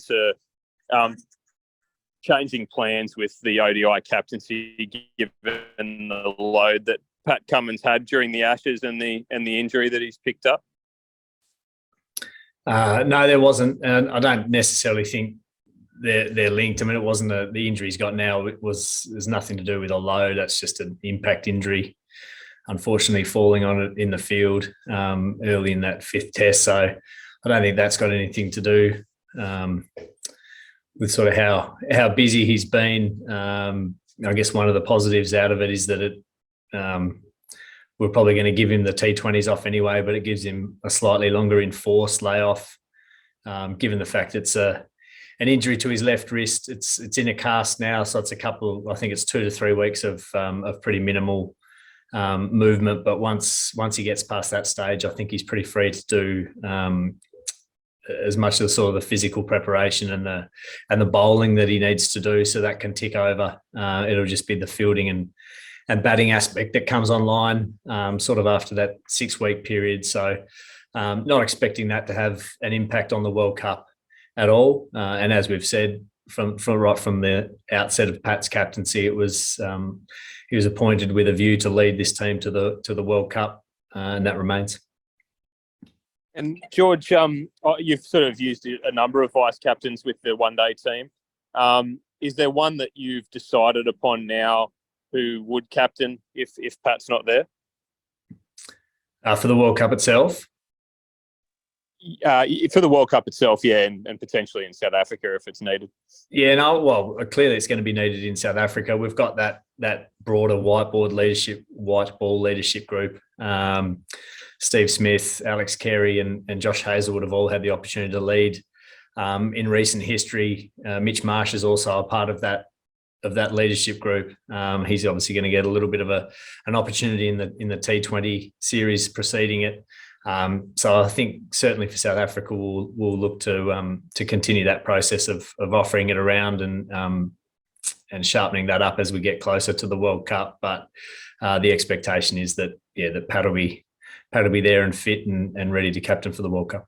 to changing plans with the ODI captaincy, given the load that Pat Cummins had during the Ashes and the injury that he's picked up? No, there wasn't, and I don't necessarily think they're linked. I mean, it wasn't the injury he's got now. There's nothing to do with a load. That's just an impact injury, unfortunately falling on it in the field early in that fifth test. So I don't think that's got anything to do with sort of how busy he's been. I guess one of the positives out of it is that we're probably going to give him the T20s off anyway, but it gives him a slightly longer enforced layoff, given the fact it's an injury to his left wrist. It's in a cast now, so it's I think it's 2 to 3 weeks of pretty minimal movement. But once he gets past that stage, I think he's pretty free to do as much of the sort of the physical preparation and the bowling that he needs to do, so that can tick over. It'll just be the fielding and batting aspect that comes online sort of after that 6-week period. So not expecting that to have an impact on the World Cup at all. And as we've said from right from the outset of Pat's captaincy, it was he was appointed with a view to lead this team to the World Cup, and that remains. And George, you've sort of used a number of vice captains with the one-day team. Is there one that you've decided upon now who would captain if Pat's not there? For the World Cup itself? For the World Cup itself, yeah, and potentially in South Africa if it's needed. Yeah, no, well, clearly it's going to be needed in South Africa. We've got that broader white ball leadership group. Steve Smith, Alex Carey, and Josh Hazlewood have all had the opportunity to lead in recent history. Mitch Marsh is also a part of that leadership group. He's obviously going to get a little bit of an opportunity in the T20 series preceding it. So I think certainly for South Africa, we'll look to continue that process of offering it around and sharpening that up as we get closer to the World Cup. But the expectation is that Pat will be there and fit and ready to captain for the World Cup.